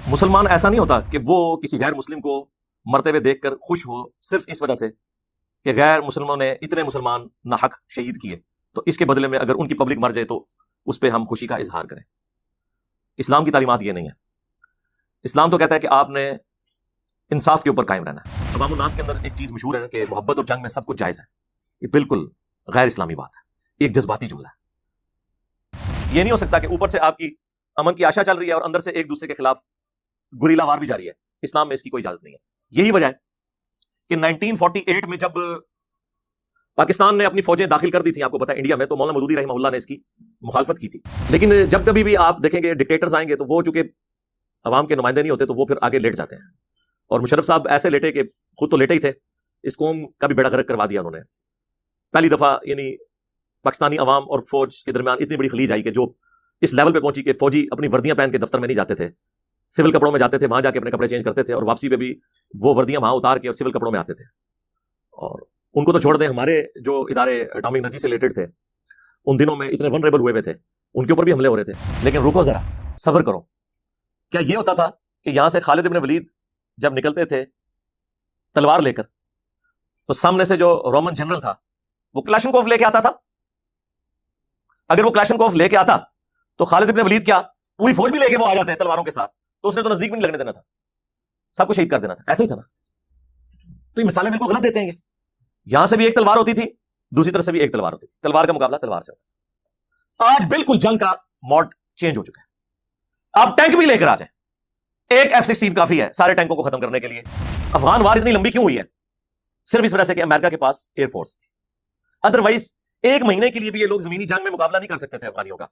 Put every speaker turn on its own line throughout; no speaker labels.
مسلمان ایسا نہیں ہوتا کہ وہ کسی غیر مسلم کو مرتے ہوئے دیکھ کر خوش ہو صرف اس وجہ سے کہ غیر مسلموں نے اتنے مسلمان ناحق شہید کیے، تو اس کے بدلے میں اگر ان کی پبلک مر جائے تو اس پہ ہم خوشی کا اظہار کریں۔ اسلام کی تعلیمات یہ نہیں ہے۔ اسلام تو کہتا ہے کہ آپ نے انصاف کے اوپر قائم رہنا ہے۔ عوام الناس کے اندر ایک چیز مشہور ہے کہ محبت اور جنگ میں سب کچھ جائز ہے، یہ بالکل غیر اسلامی بات ہے، ایک جذباتی جملہ ہے۔ یہ نہیں ہو سکتا کہ اوپر سے آپ کی امن کی آشا چل رہی ہے اور اندر سے ایک دوسرے کے خلاف گریلا وار بھی جاری ہے۔ اسلام میں اس کی کوئی اجازت نہیں ہے۔ یہی وجہ ہے کہ 1948 میں جب پاکستان نے اپنی فوجیں داخل کر دی تھیں، آپ کو پتا ہے انڈیا میں، تو مولانا مودودی رحمہ اللہ نے اس کی مخالفت کی تھی۔ لیکن جب کبھی بھی آپ دیکھیں گے ڈکٹیٹرز آئیں گے تو وہ چونکہ عوام کے نمائندے نہیں ہوتے تو وہ پھر آگے لیٹ جاتے ہیں، اور مشرف صاحب ایسے لیٹے کہ خود تو لیٹے ہی تھے، اس قوم کا بھی بیڑا غرق کروا دیا انہوں نے۔ پہلی دفعہ یعنی پاکستانی عوام اور فوج کے درمیان اتنی بڑی خلیج آئی کہ جو اس لیول پہ پہنچی کہ فوجی اپنی وردیاں پہن کے دفتر میں نہیں جاتے تھے، سول کپڑوں میں جاتے تھے، وہاں جا کے اپنے کپڑے چینج کرتے تھے، اور واپسی پہ بھی وہ وردیاں وہاں اتار کے اور سول کپڑوں میں آتے تھے۔ اور ان کو تو چھوڑ دیں، ہمارے جو ادارے اٹامک انرجی سے ریلیٹڈ تھے ان دنوں میں اتنے ونریبل ہوئے تھے، ان کے اوپر بھی حملے ہو رہے تھے۔ لیکن رکو ذرا، صبر کرو۔ کیا یہ ہوتا تھا کہ یہاں سے خالد ابن ولید جب نکلتے تھے تلوار لے کر تو سامنے سے جو رومن جنرل تھا وہ کلاشنکوف لے کے آتا تھا؟ اگر وہ کلاشنکوف لے کے آتا تو خالد ابن ولید کیا پوری فوج بھی لے کے وہ آ جاتے ہیں تلواروں کے ساتھ، تو اس نے تو نزدیک بھی نہیں لگنے دینا تھا، سب کو شہید کر دینا تھا۔ ایسا ہی تھا نا؟ تو یہ مثالیں بالکل غلط دیتے ہیں۔ یہاں سے بھی ایک تلوار ہوتی تھی، دوسری طرف سے بھی ایک تلوار ہوتی تھی، تلوار کا مقابلہ تلوار سے ہوتا تھا۔ آج بالکل جنگ کا موڈ چینج ہو چکا ہے۔ آپ ٹینک بھی لے کر آ جائیں، ایک F-16 کافی ہے سارے ٹینکوں کو ختم کرنے کے لیے۔ افغان وار اتنی لمبی کیوں ہوئی ہے؟ صرف اس وجہ سے کہ امریکہ کے پاس ایئر فورس تھی۔ ادروائز ایک مہینے کے لیے بھی یہ لوگ زمینی جنگ میں مقابلہ نہیں کر سکتے تھے افغانیوں کا۔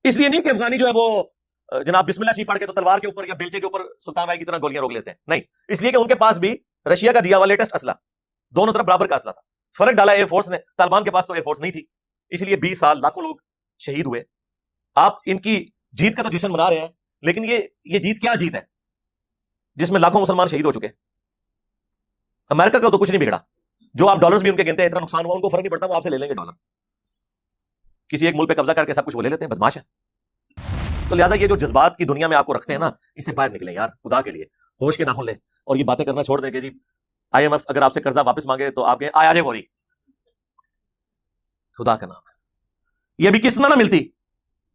اس لیے نہیں کہ افغانی جو ہے وہ جناب بسم اللہ شریف پڑھ کے تو تلوار کے اوپر یا بیلچے کے اوپر سلطان بھائی کی طرح گولیاں روک لیتے ہیں، نہیں، اس لیے کہ ان کے پاس بھی رشیا کا دیا ہوا لیٹسٹ اسلحہ، دونوں طرف برابر کا اسلحہ تھا۔ فرق ڈالا ایئر فورس نے، طالبان کے پاس تو ایئر فورس نہیں تھی، اس لیے 20 سال لاکھوں لوگ شہید ہوئے۔ آپ ان کی جیت کا تو جشن منا رہے ہیں، لیکن یہ جیت کیا جیت ہے جس میں لاکھوں مسلمان شہید ہو چکے؟ امریکہ کا تو کچھ نہیں بگڑا، جو آپ ڈالرز بھی ان کے گنتے ہیں اتنا نقصان ہوا، ان کو فرق نہیں پڑتا، وہ آپ سے لے لیں گے ڈالر۔ کسی ایک ملک پہ قبضہ کر کے سب کچھ وہ لے لیتے ہیں، بدماش ہے۔ تو لہٰذا یہ جو جذبات کی دنیا میں آپ کو رکھتے ہیں نا، اس سے باہر نکلیں یار، خدا کے لیے ہوش کے ناخن لیں اور یہ باتیں کرنا چھوڑ دیں کہ جی IMF اگر آپ سے قرضہ واپس مانگے تو آپ کہیں آیا جائے موری، خدا کا نام ہے۔ یہ بھی قسط نہ ملتی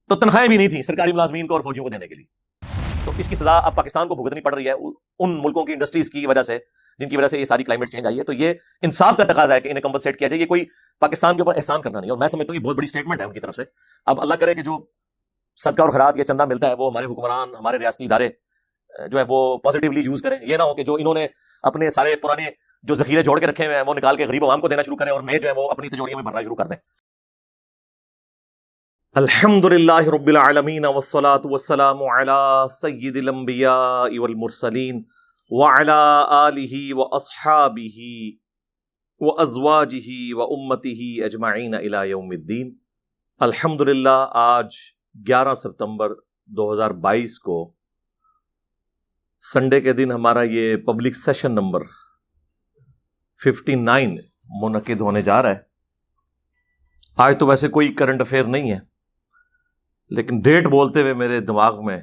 تو تنخواہیں بھی نہیں تھیں سرکاری ملازمین کو اور فوجیوں کو دینے کے لیے۔ تو اس کی سزا اب پاکستان کو بھگتنی پڑ رہی ہے ان ملکوں کی انڈسٹریز کی وجہ سے جن کی وجہ سے یہ ساری کلائمیٹ چینج آئی ہے۔ تو یہ انصاف کا تقاضا ہے کہ انہیں کمپنسیٹ کیا جائے۔ یہ کوئی پاکستان کے اوپر احسان کرنا نہیں، اور میں سمجھتا ہوں یہ بہت بڑی سٹیٹمنٹ ہے ان کی طرف سے۔ اب اللہ کرے کہ جو صدقہ اور خیرات یا چندہ ملتا ہے وہ ہمارے حکمران، ہمارے ریاستی ادارے جو ہے وہ پازیٹیولی یوز کریں۔ یہ نہ ہو کہ جو انہوں نے اپنے سارے پرانے جو ذخیرے جوڑ کے رکھے ہوئے ہیں وہ نکال کے غریب عوام کو دینا شروع کریں اور میں جو ہے وہ اپنی تجوریوں میں بھرنا شروع کر دیں۔ الحمدللہ رب العالمین والصلاة والسلام علی سید الانبیاء والمرسلین وعلی آلہ واصحابہ وازواجہ وامتہ اجمعین الی یوم الدین۔ الحمدللہ آج 11 ستمبر 2022 کو سنڈے کے دن ہمارا یہ پبلک سیشن نمبر 59 منعقد ہونے جا رہا ہے۔ آج تو ویسے کوئی کرنٹ افیئر نہیں ہے، لیکن ڈیٹ بولتے ہوئے میرے دماغ میں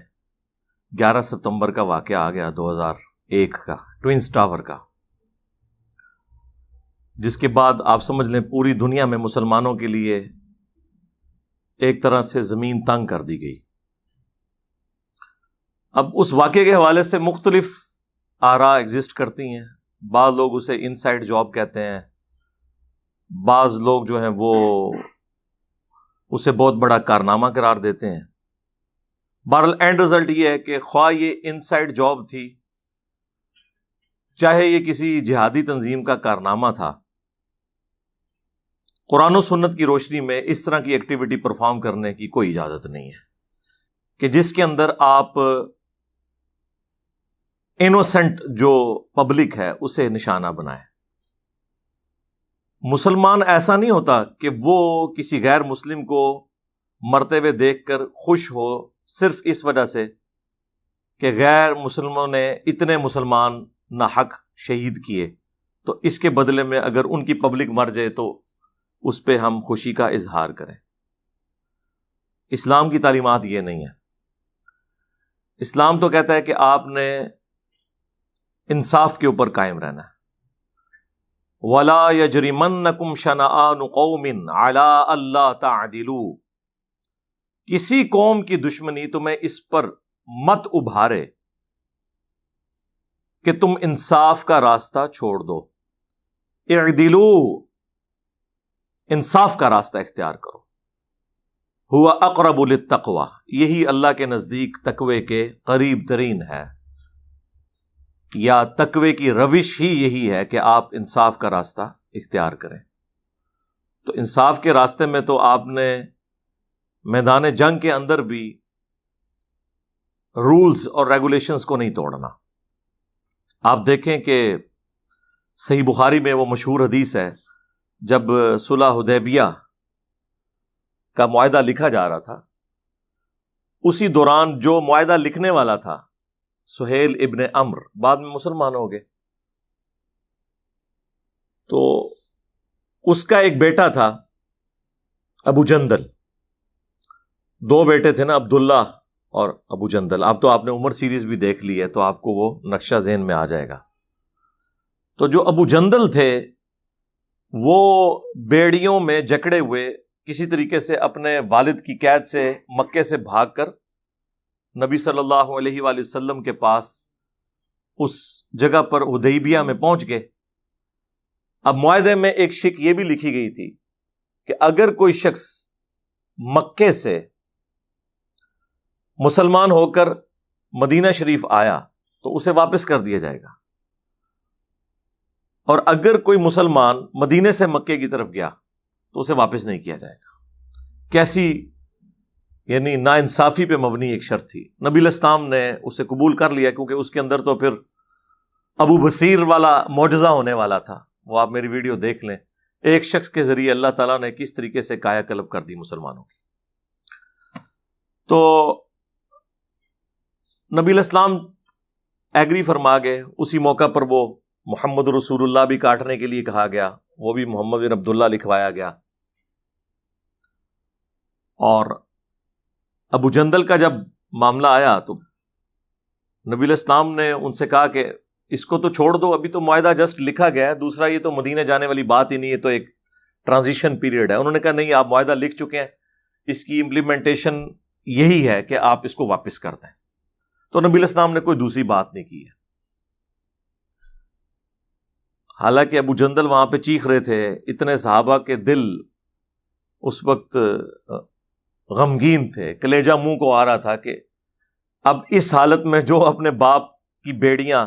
11 ستمبر کا واقعہ آ گیا، 2001 کا، ٹوئنز ٹاور کا، جس کے بعد آپ سمجھ لیں پوری دنیا میں مسلمانوں کے لیے ایک طرح سے زمین تنگ کر دی گئی۔ اب اس واقعے کے حوالے سے مختلف آراء ایگزسٹ کرتی ہیں۔ بعض لوگ اسے انسائیڈ جاب کہتے ہیں، بعض لوگ جو ہیں وہ اسے بہت بڑا کارنامہ قرار دیتے ہیں۔ بہرحال اینڈ رزلٹ یہ ہے کہ خواہ یہ انسائیڈ جاب تھی، چاہے یہ کسی جہادی تنظیم کا کارنامہ تھا، قرآن و سنت کی روشنی میں اس طرح کی ایکٹیویٹی پرفارم کرنے کی کوئی اجازت نہیں ہے کہ جس کے اندر آپ انوسنٹ جو پبلک ہے اسے نشانہ بنائیں۔ مسلمان ایسا نہیں ہوتا کہ وہ کسی غیر مسلم کو مرتے ہوئے دیکھ کر خوش ہو صرف اس وجہ سے کہ غیر مسلموں نے اتنے مسلمان ناحق شہید کیے، تو اس کے بدلے میں اگر ان کی پبلک مر جائے تو اس پہ ہم خوشی کا اظہار کریں۔ اسلام کی تعلیمات یہ نہیں ہے۔ اسلام تو کہتا ہے کہ آپ نے انصاف کے اوپر قائم رہنا ہے. وَلَا يَجْرِمَنَّكُمْ شَنَآنُ قَوْمٍ عَلَىٰ أَلَّا تَعْدِلُوا، کسی قوم کی دشمنی تمہیں اس پر مت ابھارے کہ تم انصاف کا راستہ چھوڑ دو. اعدلوا، انصاف کا راستہ اختیار کرو. ہوا اقرب للتقوی، یہی اللہ کے نزدیک تقوی کے قریب ترین ہے، یا تقوی کی روش ہی یہی ہے کہ آپ انصاف کا راستہ اختیار کریں. تو انصاف کے راستے میں تو آپ نے میدان جنگ کے اندر بھی رولز اور ریگولیشنز کو نہیں توڑنا. آپ دیکھیں کہ صحیح بخاری میں وہ مشہور حدیث ہے، جب صلح حدیبیہ کا معاہدہ لکھا جا رہا تھا، اسی دوران جو معاہدہ لکھنے والا تھا سہیل ابن عمر، بعد میں مسلمان ہو گئے، تو اس کا ایک بیٹا تھا ابو جندل. دو بیٹے تھے نا، عبداللہ اور ابو جندل. اب تو آپ نے عمر سیریز بھی دیکھ لی ہے تو آپ کو وہ نقشہ ذہن میں آ جائے گا. تو جو ابو جندل تھے وہ بیڑیوں میں جکڑے ہوئے کسی طریقے سے اپنے والد کی قید سے مکے سے بھاگ کر نبی صلی اللہ علیہ وآلہ وسلم کے پاس اس جگہ پر حدیبیہ میں پہنچ گئے. اب معاہدے میں ایک شک یہ بھی لکھی گئی تھی کہ اگر کوئی شخص مکے سے مسلمان ہو کر مدینہ شریف آیا تو اسے واپس کر دیا جائے گا، اور اگر کوئی مسلمان مدینے سے مکے کی طرف گیا تو اسے واپس نہیں کیا جائے گا. کیسی یعنی ناانصافی پہ مبنی ایک شرط تھی. نبی علیہ السلام نے اسے قبول کر لیا کیونکہ اس کے اندر تو پھر ابو بصیر والا معجزہ ہونے والا تھا. وہ آپ میری ویڈیو دیکھ لیں، ایک شخص کے ذریعے اللہ تعالیٰ نے کس طریقے سے کایا کلب کر دی مسلمانوں کی. تو نبی علیہ السلام ایگری فرما گئے. اسی موقع پر وہ محمد رسول اللہ بھی کاٹنے کے لیے کہا گیا، وہ بھی محمد بن عبداللہ لکھوایا گیا. اور ابو جندل کا جب معاملہ آیا تو نبی علیہ السلام نے ان سے کہا کہ اس کو تو چھوڑ دو، ابھی تو معاہدہ جسٹ لکھا گیا ہے، دوسرا یہ تو مدینے جانے والی بات ہی نہیں ہے، تو ایک ٹرانزیشن پیریڈ ہے. انہوں نے کہا نہیں، آپ معاہدہ لکھ چکے ہیں، اس کی امپلیمنٹیشن یہی ہے کہ آپ اس کو واپس کر دیں. تو نبی علیہ السلام نے کوئی دوسری بات نہیں کی ہے. حالانکہ ابو جندل وہاں پہ چیخ رہے تھے، اتنے صحابہ کے دل اس وقت غمگین تھے، کلیجہ منہ کو آ رہا تھا کہ اب اس حالت میں جو اپنے باپ کی بیڑیاں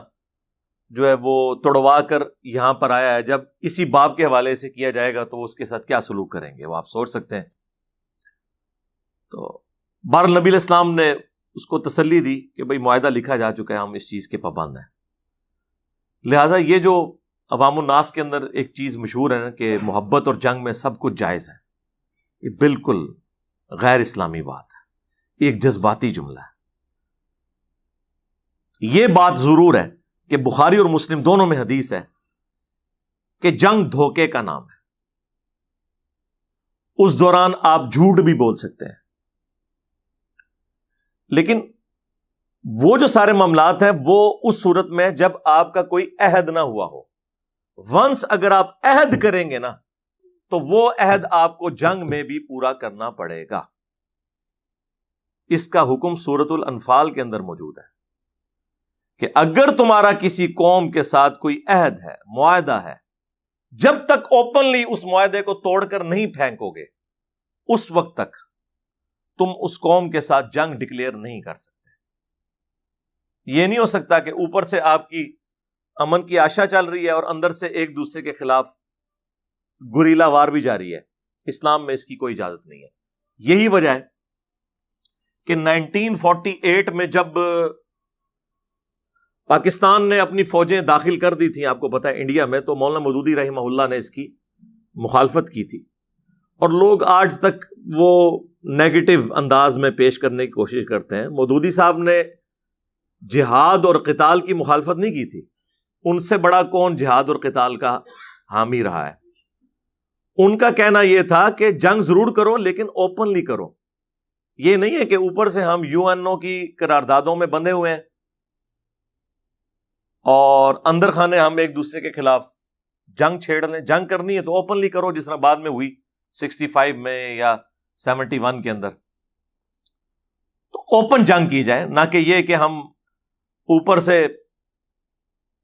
جو ہے وہ توڑوا کر یہاں پر آیا ہے، جب اسی باپ کے حوالے سے کیا جائے گا تو اس کے ساتھ کیا سلوک کریں گے، وہ آپ سوچ سکتے ہیں. تو بہرحال نبی علیہ السلام نے اس کو تسلی دی کہ بھئی معاہدہ لکھا جا چکا ہے، ہم اس چیز کے پابند ہیں. لہٰذا یہ جو عوام الناس کے اندر ایک چیز مشہور ہے نا کہ محبت اور جنگ میں سب کچھ جائز ہے، یہ بالکل غیر اسلامی بات ہے، ایک جذباتی جملہ ہے. یہ بات ضرور ہے کہ بخاری اور مسلم دونوں میں حدیث ہے کہ جنگ دھوکے کا نام ہے. اس دوران آپ جھوٹ بھی بول سکتے ہیں، لیکن وہ جو سارے معاملات ہیں وہ اس صورت میں جب آپ کا کوئی عہد نہ ہوا ہو. ونس اگر آپ عہد کریں گے نا تو وہ عہد آپ کو جنگ میں بھی پورا کرنا پڑے گا. اس کا حکم سورۃ الانفال کے اندر موجود ہے کہ اگر تمہارا کسی قوم کے ساتھ کوئی عہد ہے، معاہدہ ہے، جب تک اوپنلی اس معاہدے کو توڑ کر نہیں پھینکو گے اس وقت تک تم اس قوم کے ساتھ جنگ ڈکلیئر نہیں کر سکتے. یہ نہیں ہو سکتا کہ اوپر سے آپ کی امن کی آشا چل رہی ہے اور اندر سے ایک دوسرے کے خلاف گریلا وار بھی جاری ہے. اسلام میں اس کی کوئی اجازت نہیں ہے. یہی وجہ ہے کہ 1948 میں جب پاکستان نے اپنی فوجیں داخل کر دی تھیں، آپ کو پتا ہے انڈیا میں، تو مولانا مودودی رحمہ اللہ نے اس کی مخالفت کی تھی، اور لوگ آج تک وہ نیگیٹو انداز میں پیش کرنے کی کوشش کرتے ہیں. مودودی صاحب نے جہاد اور قتال کی مخالفت نہیں کی تھی. ان سے بڑا کون جہاد اور قتال کا حامی رہا ہے؟ ان کا کہنا یہ تھا کہ جنگ ضرور کرو لیکن اوپنلی کرو. یہ نہیں ہے کہ اوپر سے ہم یو این او کی قراردادوں میں بندھے ہوئے ہیں اور اندر خانے ہم ایک دوسرے کے خلاف جنگ چھیڑ لیں. جنگ کرنی ہے تو اوپنلی کرو، جس طرح بعد میں ہوئی 65 میں یا 71 کے اندر. تو اوپن جنگ کی جائے، نہ کہ یہ کہ ہم اوپر سے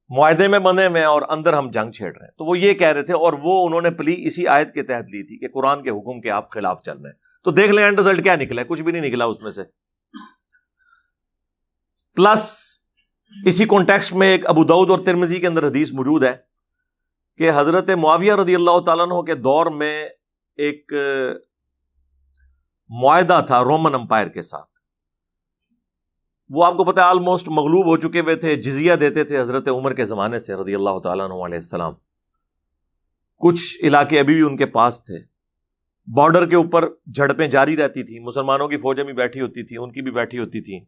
معاہدے میں بندھے ہوئے اور اندر ہم جنگ چھیڑ رہے ہیں. تو وہ یہ کہہ رہے تھے، اور وہ انہوں نے پلی اسی آیت کے تحت لی تھی کہ قرآن کے حکم کے آپ خلاف چل رہے ہیں. تو دیکھ لیں اینڈ رزلٹ کیا نکلا ہے، کچھ بھی نہیں نکلا اس میں سے. پلس اسی کانٹیکسٹ میں ایک ابو داؤد اور ترمذی کے اندر حدیث موجود ہے کہ حضرت معاویہ رضی اللہ تعالیٰ عنہ کے دور میں ایک معاہدہ تھا رومن امپائر کے ساتھ. وہ آپ کو پتا ہے آلموسٹ مغلوب ہو چکے ہوئے تھے، جزیہ دیتے تھے حضرت عمر کے زمانے سے رضی اللہ تعالیٰ عنہ علیہ السلام. کچھ علاقے ابھی بھی ان کے پاس تھے. بارڈر کے اوپر جھڑپیں جاری رہتی تھی، مسلمانوں کی فوجیں بھی بیٹھی ہوتی تھی، ان کی بھی بیٹھی ہوتی تھی.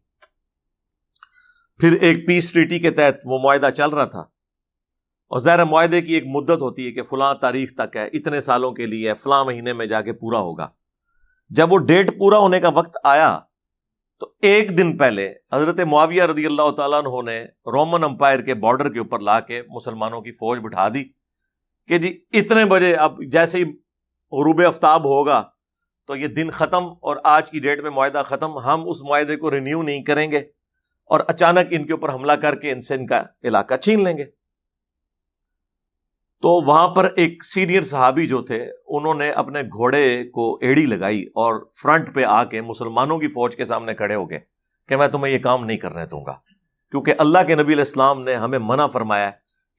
پھر ایک پیس ٹریٹی کے تحت وہ معاہدہ چل رہا تھا، اور ظاہر معاہدے کی ایک مدت ہوتی ہے کہ فلاں تاریخ تک ہے، اتنے سالوں کے لیے، فلاں مہینے میں جا کے پورا ہوگا. جب وہ ڈیٹ پورا ہونے کا وقت آیا تو ایک دن پہلے حضرت معاویہ رضی اللہ تعالیٰ عنہ نے رومن امپائر کے بارڈر کے اوپر لا کے مسلمانوں کی فوج بٹھا دی کہ جی اتنے بجے، اب جیسے ہی غروب آفتاب ہوگا تو یہ دن ختم اور آج کی ڈیٹ میں معاہدہ ختم، ہم اس معاہدے کو رینیو نہیں کریں گے اور اچانک ان کے اوپر حملہ کر کے ان سے ان کا علاقہ چھین لیں گے. تو وہاں پر ایک سینئر صحابی جو تھے انہوں نے اپنے گھوڑے کو ایڑی لگائی اور فرنٹ پہ آ کے مسلمانوں کی فوج کے سامنے کھڑے ہو گئے کہ میں تمہیں یہ کام نہیں کرنے دوں گا، کیونکہ اللہ کے نبی علیہ السلام نے ہمیں منع فرمایا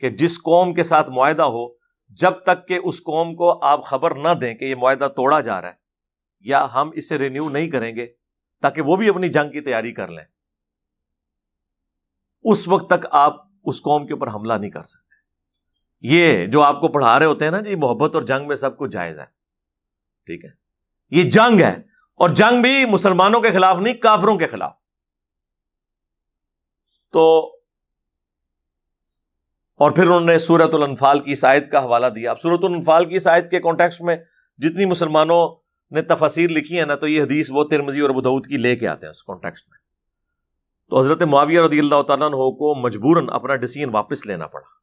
کہ جس قوم کے ساتھ معاہدہ ہو، جب تک کہ اس قوم کو آپ خبر نہ دیں کہ یہ معاہدہ توڑا جا رہا ہے یا ہم اسے رینیو نہیں کریں گے تاکہ وہ بھی اپنی جنگ کی تیاری کر لیں، اس وقت تک آپ اس قوم کے اوپر حملہ نہیں کر سکتے. یہ جو آپ کو پڑھا رہے ہوتے ہیں نا جی محبت اور جنگ میں سب کچھ جائز ہے، ٹھیک ہے، یہ جنگ ہے، اور جنگ بھی مسلمانوں کے خلاف نہیں، کافروں کے خلاف. تو اور پھر انہوں نے سورۃ الانفال کی اس آیت کا حوالہ دیا. اب سورۃ الانفال کی اس آیت کے کانٹیکسٹ میں جتنی مسلمانوں نے تفاسیر لکھی ہیں نا، تو یہ حدیث وہ ترمذی اور ابو داؤد کی لے کے آتے ہیں اس کانٹیکسٹ میں. تو حضرت معاویہ رضی اللہ تعالیٰ عنہ کو مجبوراً اپنا ڈیسیژن واپس لینا پڑا.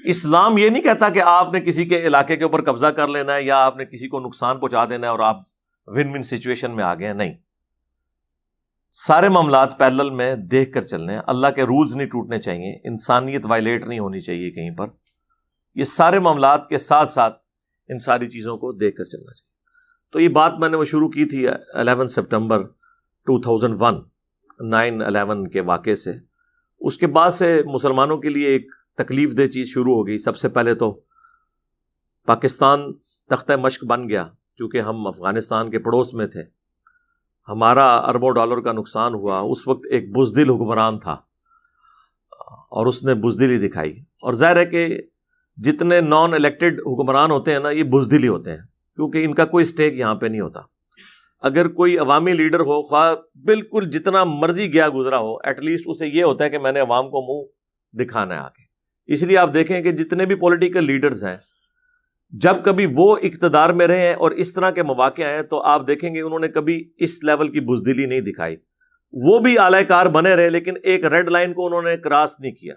اسلام یہ نہیں کہتا کہ آپ نے کسی کے علاقے کے اوپر قبضہ کر لینا ہے یا آپ نے کسی کو نقصان پہنچا دینا ہے اور آپ ون ون سچویشن میں آ گئے ہیں. نہیں، سارے معاملات پیرلل میں دیکھ کر چلنے ہیں. اللہ کے رولز نہیں ٹوٹنے چاہیے، انسانیت وائلیٹ نہیں ہونی چاہیے کہیں پر. یہ سارے معاملات کے ساتھ ساتھ ان ساری چیزوں کو دیکھ کر چلنا چاہیے. تو یہ بات میں نے وہ شروع کی تھی 11 سپٹمبر 2001 9/11 کے واقعے سے. اس کے بعد سے مسلمانوں کے لیے ایک تکلیف دہ چیز شروع ہو گئی. سب سے پہلے تو پاکستان تختہ مشق بن گیا، چونکہ ہم افغانستان کے پڑوس میں تھے. ہمارا اربوں ڈالر کا نقصان ہوا. اس وقت ایک بزدل حکمران تھا اور اس نے بزدلی دکھائی، اور ظاہر ہے کہ جتنے نان الیکٹڈ حکمران ہوتے ہیں نا، یہ بزدلی ہوتے ہیں، کیونکہ ان کا کوئی اسٹیک یہاں پہ نہیں ہوتا. اگر کوئی عوامی لیڈر ہو، خواہ بالکل جتنا مرضی گیا گزرا ہو، ایٹ لیسٹ اسے یہ ہوتا ہے کہ میں نے عوام کو منہ دکھانا ہے آگے. اس لیے آپ دیکھیں کہ جتنے بھی پولیٹیکل لیڈرز ہیں، جب کبھی وہ اقتدار میں رہے ہیں اور اس طرح کے مواقع آئے تو آپ دیکھیں گے انہوں نے کبھی اس لیول کی بزدلی نہیں دکھائی. وہ بھی اعلی کار بنے رہے، لیکن ایک ریڈ لائن کو انہوں نے کراس نہیں کیا.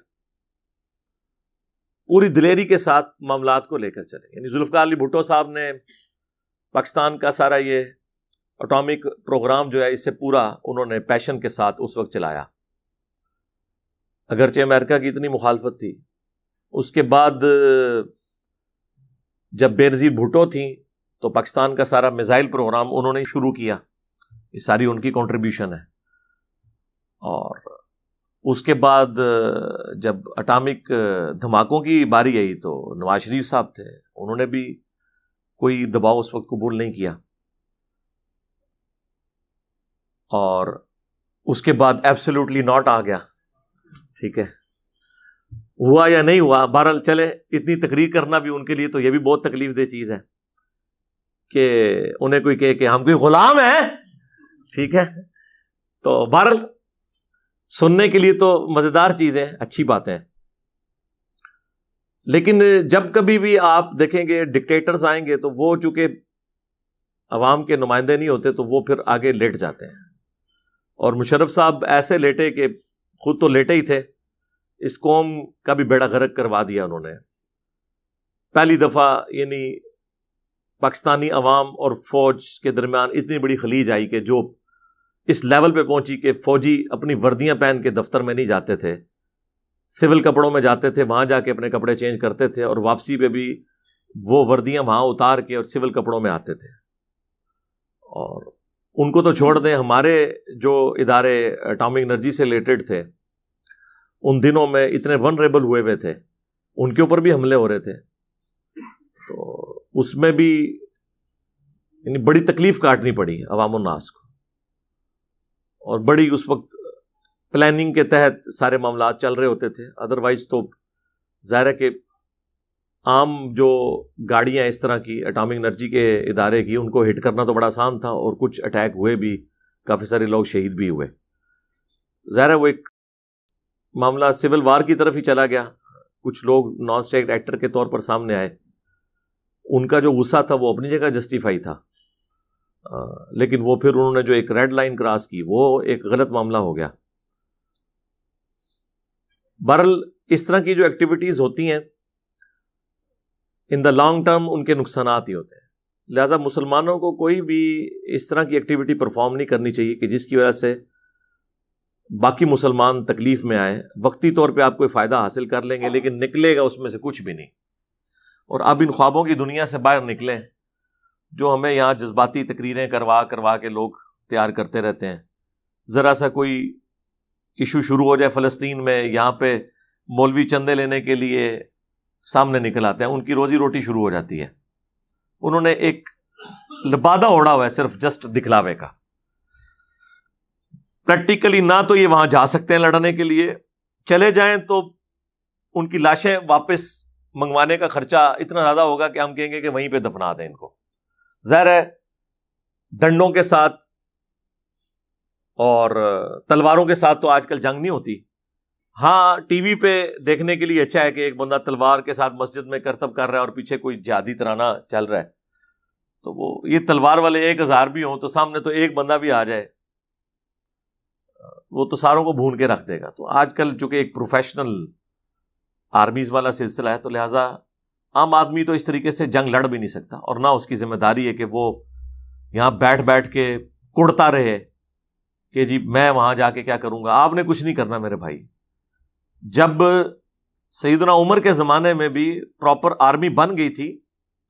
پوری دلیری کے ساتھ معاملات کو لے کر چلے. یعنی ذوالفقار علی بھٹو صاحب نے پاکستان کا سارا یہ اٹامک پروگرام جو ہے، اسے پورا انہوں نے پیشن کے ساتھ اس وقت چلایا، اگرچہ امریکہ کی اتنی مخالفت تھی. اس کے بعد جب بے نظیر بھٹو تھیں تو پاکستان کا سارا میزائل پروگرام انہوں نے شروع کیا. یہ ساری ان کی کنٹریبیوشن ہے. اور اس کے بعد جب اٹامک دھماکوں کی باری آئی تو نواز شریف صاحب تھے، انہوں نے بھی کوئی دباؤ اس وقت قبول نہیں کیا. اور اس کے بعد ایبسولوٹلی ناٹ آ گیا. ٹھیک ہے، ہوا یا نہیں ہوا، بہرحال چلے. اتنی تقریر کرنا بھی ان کے لیے تو یہ بھی بہت تکلیف دہ چیز ہے کہ انہیں کوئی کہے کہ ہم کوئی غلام ہیں. ٹھیک ہے، تو بہرحال سننے کے لیے تو مزیدار چیزیں، اچھی باتیں. لیکن جب کبھی بھی آپ دیکھیں گے ڈکٹیٹرز آئیں گے تو وہ چونکہ عوام کے نمائندے نہیں ہوتے تو وہ پھر آگے لیٹ جاتے ہیں. اور مشرف صاحب ایسے لیٹے کہ خود تو لیٹے ہی تھے, اس قوم کا بھی بیڑا غرق کروا دیا انہوں نے. پہلی دفعہ یعنی پاکستانی عوام اور فوج کے درمیان اتنی بڑی خلیج آئی کہ جو اس لیول پہ پہنچی کہ فوجی اپنی وردیاں پہن کے دفتر میں نہیں جاتے تھے, سول کپڑوں میں جاتے تھے, وہاں جا کے اپنے کپڑے چینج کرتے تھے, اور واپسی پہ بھی وہ وردیاں وہاں اتار کے اور سول کپڑوں میں آتے تھے. اور ان کو تو چھوڑ دیں, ہمارے جو ادارے اٹامک انرجی سے ریلیٹڈ تھے ان دنوں میں اتنے ونریبل ہوئے تھے, ان کے اوپر بھی حملے ہو رہے تھے. تو اس میں بھی یعنی بڑی تکلیف کاٹنی پڑی عوام الناس کو, اور بڑی اس وقت پلاننگ کے تحت سارے معاملات چل رہے ہوتے تھے. ادروائز تو ظاہر ہے کہ عام جو گاڑیاں اس طرح کی اٹامک انرجی کے ادارے کی, ان کو ہٹ کرنا تو بڑا آسان تھا, اور کچھ اٹیک ہوئے بھی, کافی سارے لوگ شہید بھی ہوئے. ظاہر ہے وہ ایک معاملہ سول وار کی طرف ہی چلا گیا. کچھ لوگ نان اسٹیٹ ایکٹر کے طور پر سامنے آئے, ان کا جو غصہ تھا وہ اپنی جگہ جسٹیفائی تھا, لیکن وہ پھر انہوں نے جو ایک ریڈ لائن کراس کی وہ ایک غلط معاملہ ہو گیا. بہرحال اس طرح کی جو ایکٹیویٹیز ہوتی ہیں ان دا لانگ ٹرم ان کے نقصانات ہی ہوتے ہیں. لہذا مسلمانوں کو کوئی بھی اس طرح کی ایکٹیویٹی پرفارم نہیں کرنی چاہیے کہ جس کی وجہ سے باقی مسلمان تکلیف میں آئے. وقتی طور پہ آپ کوئی فائدہ حاصل کر لیں گے لیکن نکلے گا اس میں سے کچھ بھی نہیں. اور اب ان خوابوں کی دنیا سے باہر نکلیں جو ہمیں یہاں جذباتی تقریریں کروا کے لوگ تیار کرتے رہتے ہیں. ذرا سا کوئی ایشو شروع ہو جائے فلسطین میں, یہاں پہ مولوی چندے لینے کے لیے سامنے نکل آتے ہیں, ان کی روزی روٹی شروع ہو جاتی ہے. انہوں نے ایک لبادہ اوڑا ہوا ہے صرف جسٹ دکھلاوے کا. پریکٹیکلی نہ تو یہ وہاں جا سکتے ہیں لڑنے کے لیے, چلے جائیں تو ان کی لاشیں واپس منگوانے کا خرچہ اتنا زیادہ ہوگا کہ ہم کہیں گے کہ وہیں پہ دفنا دیں ان کو. ظاہر ہے ڈنڈوں کے ساتھ اور تلواروں کے ساتھ تو آج کل جنگ نہیں ہوتی. ہاں ٹی وی پہ دیکھنے کے لیے اچھا ہے کہ ایک بندہ تلوار کے ساتھ مسجد میں کرتب کر رہا ہے اور پیچھے کوئی جہادی ترانہ چل رہا ہے, تو وہ یہ تلوار والے 1000 بھی ہوں تو سامنے تو ایک بندہ بھی آ جائے وہ تو ساروں کو بھون کے رکھ دے گا. تو آج کل چونکہ ایک پروفیشنل آرمیز والا سلسلہ ہے تو لہٰذا عام آدمی تو اس طریقے سے جنگ لڑ بھی نہیں سکتا, اور نہ اس کی ذمہ داری ہے کہ وہ یہاں بیٹھ کے کڑتا رہے کہ جی میں وہاں جا کے کیا کروں گا. آپ نے کچھ نہیں کرنا میرے بھائی. جب سیدنا عمر کے زمانے میں بھی پراپر آرمی بن گئی تھی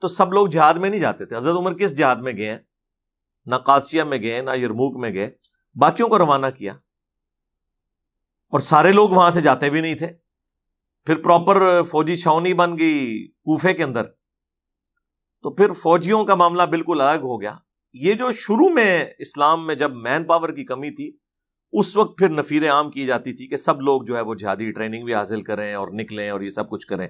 تو سب لوگ جہاد میں نہیں جاتے تھے. حضرت عمر کس جہاد میں گئے ہیں؟ نہ قادسیہ میں گئے, نہ یرموک میں گئے, باقیوں کو روانہ کیا, اور سارے لوگ وہاں سے جاتے بھی نہیں تھے. پھر پراپر فوجی چھاونی بن گئی کوفے کے اندر, تو پھر فوجیوں کا معاملہ بالکل الگ ہو گیا. یہ جو شروع میں اسلام میں جب مین پاور کی کمی تھی اس وقت پھر نفیر عام کی جاتی تھی کہ سب لوگ جو ہے وہ جہادی ٹریننگ بھی حاصل کریں اور نکلیں اور یہ سب کچھ کریں.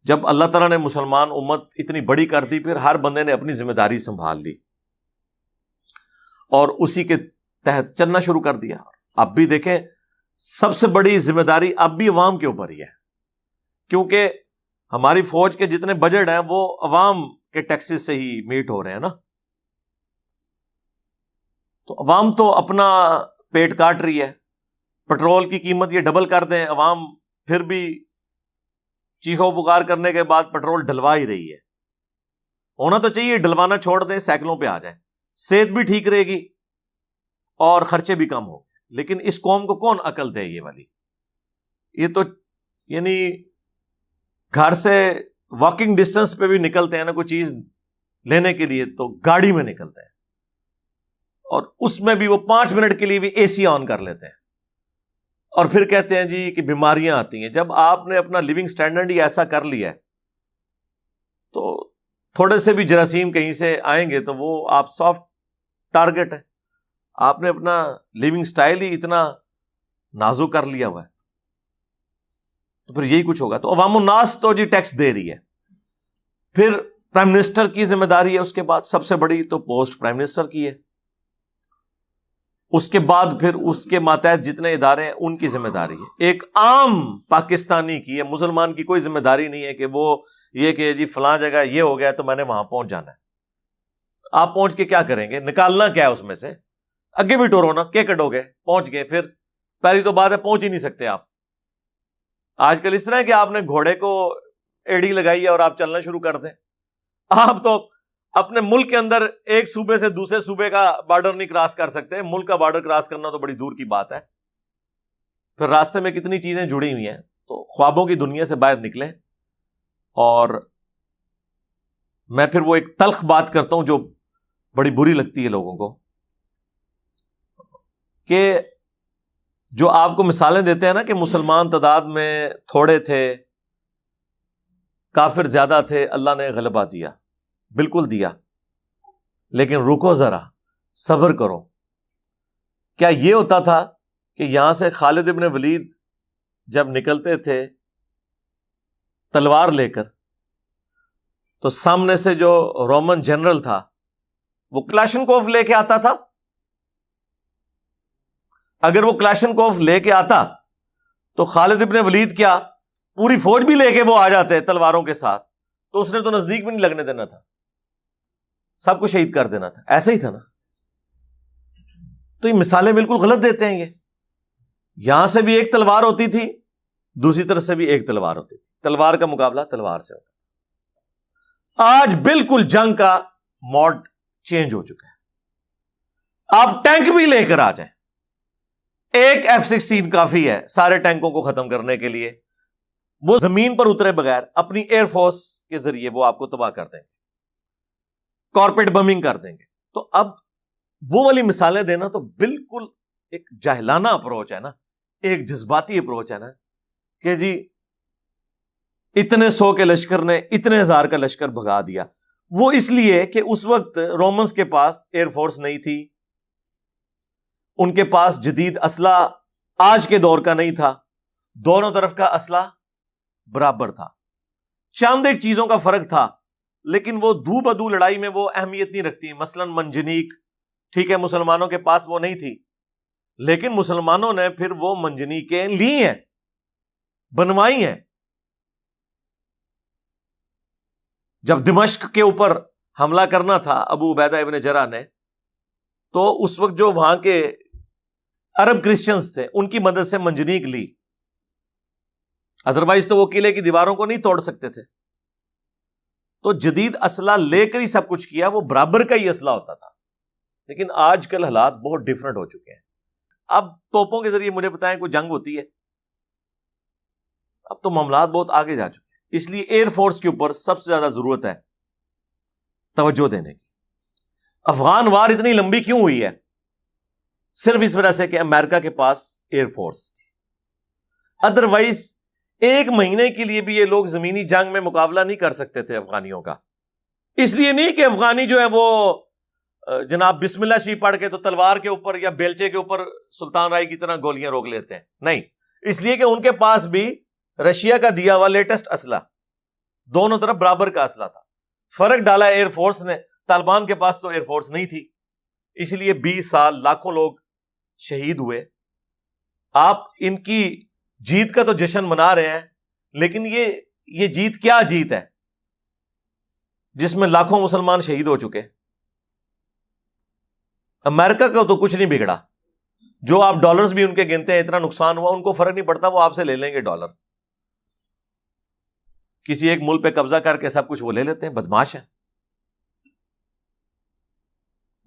جب اللہ تعالیٰ نے مسلمان امت اتنی بڑی کر دی پھر ہر بندے نے اپنی ذمہ داری سنبھال لی اور اسی کے تحت چلنا شروع کر دیا. اب بھی دیکھیں سب سے بڑی ذمہ داری اب بھی عوام کے اوپر ہی ہے, کیونکہ ہماری فوج کے جتنے بجٹ ہیں وہ عوام کے ٹیکسز سے ہی میٹ ہو رہے ہیں نا. تو عوام تو اپنا پیٹ کاٹ رہی ہے. پٹرول کی قیمت یہ ڈبل کر دیں, عوام پھر بھی چیخو پکار کرنے کے بعد پٹرول ڈلوا ہی رہی ہے. ہونا تو چاہیے ڈلوانا چھوڑ دیں, سائیکلوں پہ آ جائیں, صحت بھی ٹھیک رہے گی اور خرچے بھی کم ہو. لیکن اس قوم کو کون عقل دے یہ والی؟ یہ تو یعنی گھر سے واکنگ ڈسٹینس پہ بھی نکلتے ہیں نا کوئی چیز لینے کے لیے تو گاڑی میں نکلتے ہیں, اور اس میں بھی وہ 5 منٹ کے لیے بھی اے سی آن کر لیتے ہیں, اور پھر کہتے ہیں جی کہ بیماریاں آتی ہیں. جب آپ نے اپنا لیونگ سٹینڈرڈ ہی ایسا کر لیا ہے تو تھوڑے سے بھی جراثیم کہیں سے آئیں گے تو وہ آپ سافٹ ٹارگٹ ہے. آپ نے اپنا لیونگ سٹائل ہی اتنا نازک کر لیا ہوا ہے تو پھر یہی کچھ ہوگا. تو عوام الناس تو جی ٹیکس دے رہی ہے, پھر پرائم منسٹر کی ذمہ داری ہے, اس کے بعد سب سے بڑی تو پوسٹ پرائم منسٹر کی ہے, اس کے بعد پھر اس کے ماتحت جتنے ادارے ہیں ان کی ذمہ داری ہے. ایک عام پاکستانی کی ہے, مسلمان کی کوئی ذمہ داری نہیں ہے کہ وہ یہ کہ جی فلاں جگہ یہ ہو گیا تو میں نے وہاں پہنچ جانا ہے. آپ پہنچ کے کیا کریں گے؟ نکالنا کیا ہے اس میں سے؟ اگے بھی ٹورو نا، کیا کٹو گے؟ پہنچ گئے، پھر پہلی تو بات ہے پہنچ ہی نہیں سکتے آپ. آج کل اس طرح ہے کہ آپ نے گھوڑے کو ایڑی لگائی ہے اور آپ چلنا شروع کر دیں. آپ تو اپنے ملک کے اندر ایک صوبے سے دوسرے صوبے کا بارڈر نہیں کراس کر سکتے. ملک کا بارڈر کراس کرنا تو بڑی دور کی بات ہے. پھر راستے میں کتنی چیزیں جڑی ہوئی ہیں. تو خوابوں کی دنیا سے باہر نکلیں. اور میں پھر وہ ایک تلخ بات کرتا ہوں جو بڑی بری لگتی ہے لوگوں کو، کہ جو آپ کو مثالیں دیتے ہیں نا کہ مسلمان تعداد میں تھوڑے تھے، کافر زیادہ تھے، اللہ نے غلبہ دیا. بالکل دیا، لیکن رکو ذرا، صبر کرو. کیا یہ ہوتا تھا کہ یہاں سے خالد ابن ولید جب نکلتے تھے تلوار لے کر، تو سامنے سے جو رومن جنرل تھا وہ کلاشنکوف لے کے آتا تھا؟ اگر وہ کلاشنکوف لے کے آتا تو خالد ابن ولید کیا پوری فوج بھی لے کے وہ آ جاتے تلواروں کے ساتھ، تو اس نے تو نزدیک بھی نہیں لگنے دینا تھا، سب کو شہید کر دینا تھا. ایسا ہی تھا نا. تو یہ مثالیں بالکل غلط دیتے ہیں. یہ یہاں سے بھی ایک تلوار ہوتی تھی، دوسری طرف سے بھی ایک تلوار ہوتی تھی. تلوار کا مقابلہ تلوار سے ہوتا تھا. آج بالکل جنگ کا موڈ چینج ہو چکا ہے. آپ ٹینک بھی لے کر آ جائیں، ایک F-16 کافی ہے سارے ٹینکوں کو ختم کرنے کے لیے. وہ زمین پر اترے بغیر اپنی ایئر فورس کے ذریعے وہ آپ کو تباہ کر دیں گے، کارپیٹ بمنگ کر دیں گے. تو اب وہ والی مثالیں دینا تو بالکل ایک جاہلانہ اپروچ ہے نا، ایک جذباتی اپروچ ہے نا، کہ جی اتنے 100 کے لشکر نے اتنے 1000 کا لشکر بھگا دیا. وہ اس لیے کہ اس وقت رومنز کے پاس ایئر فورس نہیں تھی، ان کے پاس جدید اسلحہ آج کے دور کا نہیں تھا، دونوں طرف کا اسلحہ برابر تھا. چند ایک چیزوں کا فرق تھا، لیکن وہ دو بدو لڑائی میں وہ اہمیت نہیں رکھتی. مثلا منجنیق، ٹھیک ہے مسلمانوں کے پاس وہ نہیں تھی، لیکن مسلمانوں نے پھر وہ منجنیقیں لی ہیں، بنوائی ہیں. جب دمشق کے اوپر حملہ کرنا تھا ابو عبیدہ ابن جرح نے، تو اس وقت جو وہاں کے عرب کرسچنز تھے ان کی مدد سے منجنیق لی، ادروائز تو وہ قلعے کی دیواروں کو نہیں توڑ سکتے تھے. تو جدید اسلحہ لے کر ہی سب کچھ کیا، وہ برابر کا ہی اسلحہ ہوتا تھا. لیکن آج کل حالات بہت ڈیفرنٹ ہو چکے ہیں. اب توپوں کے ذریعے مجھے بتائیں کوئی جنگ ہوتی ہے؟ اب تو معاملات بہت آگے جا چکے ہیں. اس لیے ایئر فورس کے اوپر سب سے زیادہ ضرورت ہے توجہ دینے کی. افغان وار اتنی لمبی کیوں ہوئی ہے؟ صرف اس وجہ سے کہ امریکہ کے پاس ایئر فورس تھی. ادروائز ایک مہینے کے لیے بھی یہ لوگ زمینی جنگ میں مقابلہ نہیں کر سکتے تھے افغانیوں کا. اس لیے نہیں کہ افغانی جو ہے وہ جناب بسم اللہ شریف پڑھ کے تو تلوار کے اوپر یا بیلچے کے اوپر سلطان رائی کی طرح گولیاں روک لیتے ہیں، نہیں. اس لیے کہ ان کے پاس بھی رشیا کا دیا ہوا لیٹسٹ اسلحہ، دونوں طرف برابر کا اسلحہ تھا. فرق ڈالا ایئر فورس نے. طالبان کے پاس تو ایئر فورس نہیں تھی، اس لیے 20 سال لاکھوں لوگ شہید ہوئے. آپ ان کی جیت کا تو جشن منا رہے ہیں، لیکن یہ جیت کیا جیت ہے جس میں لاکھوں مسلمان شہید ہو چکے. امریکہ کا تو کچھ نہیں بگڑا. جو آپ ڈالرز بھی ان کے گنتے ہیں اتنا نقصان ہوا، ان کو فرق نہیں پڑتا، وہ آپ سے لے لیں گے ڈالر. کسی ایک ملک پہ قبضہ کر کے سب کچھ وہ لے لیتے ہیں، بدماش ہیں.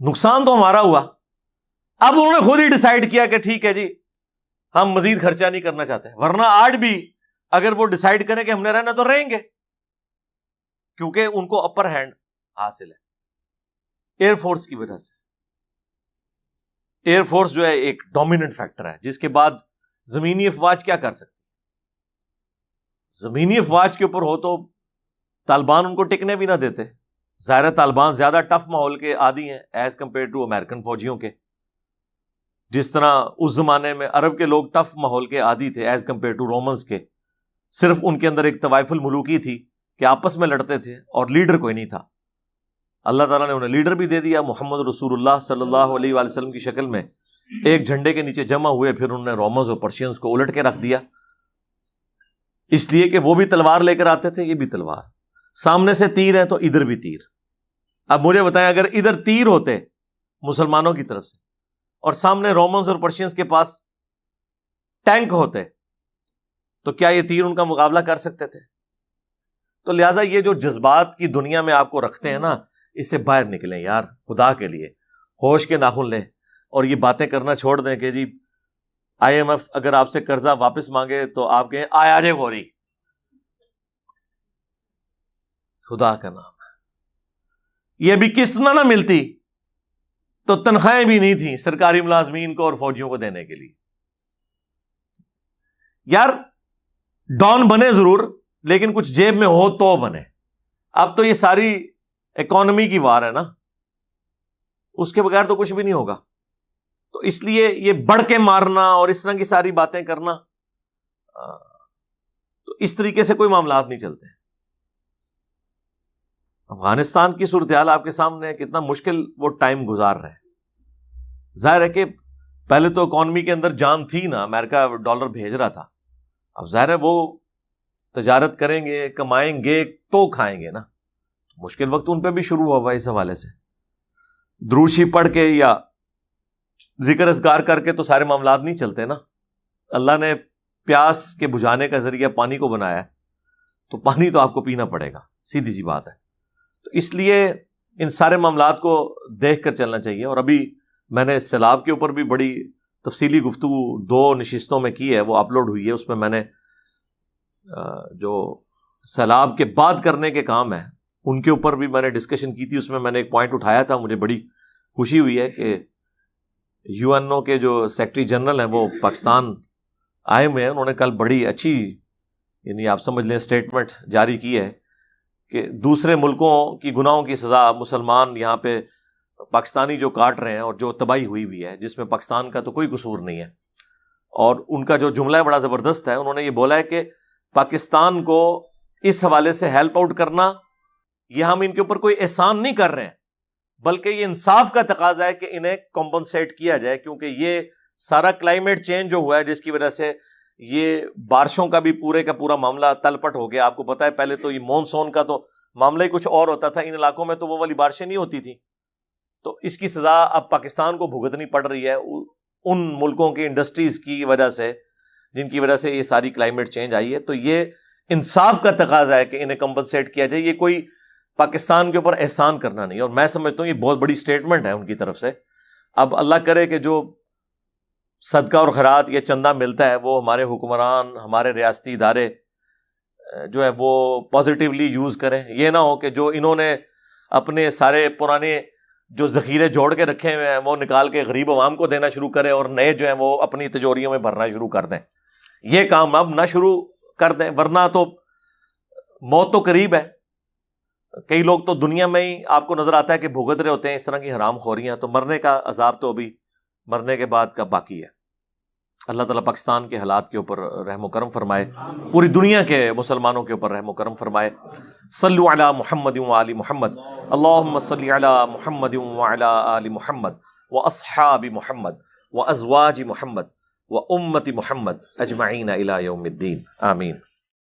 نقصان تو ہمارا ہوا. اب انہوں نے خود ہی ڈیسائیڈ کیا کہ ٹھیک ہے جی ہم مزید خرچہ نہیں کرنا چاہتے. ورنہ آج بھی اگر وہ ڈیسائیڈ کریں کہ ہم نے رہنا تو رہیں گے، کیونکہ ان کو اپر ہینڈ حاصل ہے ایئر فورس کی وجہ سے. ایئر فورس جو ہے ایک ڈومیننٹ فیکٹر ہے، جس کے بعد زمینی افواج کیا کر سکتی؟ زمینی افواج کے اوپر ہو تو طالبان ان کو ٹکنے بھی نہ دیتے. ظاہر طالبان زیادہ ٹف ماحول کے عادی ہیں ایز کمپیئر ٹو امریکن فوجیوں کے. جس طرح اس زمانے میں عرب کے لوگ ٹف ماحول کے عادی تھے ایز کمپیئر ٹو رومنز کے. صرف ان کے اندر ایک طوائف الملوکی تھی کہ آپس میں لڑتے تھے اور لیڈر کوئی نہیں تھا. اللہ تعالیٰ نے انہیں لیڈر بھی دے دیا. محمد رسول اللہ صلی اللہ علیہ وآلہ وسلم کی شکل میں ایک جھنڈے کے نیچے جمع ہوئے، پھر انہوں نے رومنز اور پرشینز کو الٹ کے رکھ دیا. اس لیے کہ وہ بھی تلوار لے کر آتے تھے، یہ بھی تلوار. سامنے سے تیر ہے تو ادھر بھی تیر. اب مجھے بتائیں اگر ادھر تیر ہوتے مسلمانوں کی طرف سے اور سامنے رومنز اور پرشینز کے پاس ٹینک ہوتے تو کیا یہ تیر ان کا مقابلہ کر سکتے تھے؟ تو لہٰذا یہ جو جذبات کی دنیا میں آپ کو رکھتے ہیں نا، اس سے باہر نکلیں یار، خدا کے لیے ہوش کے ناخن لیں اور یہ باتیں کرنا چھوڑ دیں کہ جی IMF اگر آپ سے قرضہ واپس مانگے تو آپ کہیں آیا جے فوری. خدا کا نام ہے، یہ بھی قسط نہ ملتی تو تنخواہیں بھی نہیں تھیں سرکاری ملازمین کو اور فوجیوں کو دینے کے لیے. یار ڈان بنے ضرور، لیکن کچھ جیب میں ہو تو بنے. اب تو یہ ساری اکانومی کی وار ہے نا، اس کے بغیر تو کچھ بھی نہیں ہوگا. تو اس لیے یہ بڑھ کے مارنا اور اس طرح کی ساری باتیں کرنا، تو اس طریقے سے کوئی معاملات نہیں چلتے. افغانستان کی صورتحال آپ کے سامنے ہے، کتنا مشکل وہ ٹائم گزار رہے ہیں. ظاہر ہے کہ پہلے تو اکانومی کے اندر جان تھی نا، امریکہ ڈالر بھیج رہا تھا. اب ظاہر ہے وہ تجارت کریں گے، کمائیں گے تو کھائیں گے نا. مشکل وقت ان پہ بھی شروع ہوا اس حوالے سے. دروشی پڑھ کے یا ذکر اذکار کر کے تو سارے معاملات نہیں چلتے نا. اللہ نے پیاس کے بجھانے کا ذریعہ پانی کو بنایا ہے، تو پانی تو آپ کو پینا پڑے گا، سیدھی سی بات ہے. تو اس لیے ان سارے معاملات کو دیکھ کر چلنا چاہیے. اور ابھی میں نے سیلاب کے اوپر بھی بڑی تفصیلی گفتگو 2 نشستوں میں کی ہے، وہ اپلوڈ ہوئی ہے. اس میں نے جو سیلاب کے بعد کرنے کے کام ہیں ان کے اوپر بھی میں نے ڈسکشن کی تھی. اس میں نے ایک پوائنٹ اٹھایا تھا، مجھے بڑی خوشی ہوئی ہے کہ UNO کے جو سیکرٹری جنرل ہیں وہ پاکستان آئے ہوئے ہیں. انہوں نے کل بڑی اچھی، یعنی آپ سمجھ لیں اسٹیٹمنٹ جاری کی ہے کہ دوسرے ملکوں کی گناہوں کی سزا مسلمان یہاں پہ پاکستانی جو کاٹ رہے ہیں، اور جو تباہی ہوئی ہے جس میں پاکستان کا تو کوئی قصور نہیں ہے. اور ان کا جو جملہ ہے بڑا زبردست ہے. انہوں نے یہ بولا ہے کہ پاکستان کو اس حوالے سے ہیلپ آؤٹ کرنا، یہ ہم ان کے اوپر کوئی احسان نہیں کر رہے ہیں، بلکہ یہ انصاف کا تقاضا ہے کہ انہیں کمپنسیٹ کیا جائے، کیونکہ یہ سارا کلائمیٹ چینج جو ہوا ہے جس کی وجہ سے یہ بارشوں کا بھی پورے کا پورا معاملہ تلپٹ ہو گیا. آپ کو پتا ہے پہلے تو یہ مونسون کا تو معاملہ ہی کچھ اور ہوتا تھا، ان علاقوں میں تو وہ والی بارشیں نہیں ہوتی تھیں. تو اس کی سزا اب پاکستان کو بھگتنی پڑ رہی ہے ان ملکوں کی انڈسٹریز کی وجہ سے جن کی وجہ سے یہ ساری کلائمیٹ چینج آئی ہے. تو یہ انصاف کا تقاضا ہے کہ انہیں کمپنسیٹ کیا جائے. یہ کوئی پاکستان کے اوپر احسان کرنا نہیں. اور میں سمجھتا ہوں یہ بہت بڑی سٹیٹمنٹ ہے ان کی طرف سے. اب اللہ کرے کہ جو صدقہ اور خیرات یا چندہ ملتا ہے وہ ہمارے حکمران، ہمارے ریاستی ادارے جو ہے وہ پازیٹیولی یوز کریں. یہ نہ ہو کہ جو انہوں نے اپنے سارے پرانے جو ذخیرے جوڑ کے رکھے ہوئے ہیں وہ نکال کے غریب عوام کو دینا شروع کرے اور نئے جو ہیں وہ اپنی تجوریوں میں بھرنا شروع کر دیں. یہ کام اب نہ شروع کر دیں، ورنہ تو موت تو قریب ہے. کئی لوگ تو دنیا میں ہی آپ کو نظر آتا ہے کہ بھگت رہے ہوتے ہیں اس طرح کی حرام خوریاں. تو مرنے کا عذاب تو ابھی مرنے کے بعد کا باقی ہے. اللہ تعالیٰ پاکستان کے حالات کے اوپر رحم و کرم فرمائے، پوری دنیا کے مسلمانوں کے اوپر رحم و کرم فرمائے. صلو علی محمد و آل محمد، اللہم صلی علی محمد و علی آل محمد و اصحاب محمد و ازواج محمد و امت محمد اجمعین الی یوم الدین. آمین.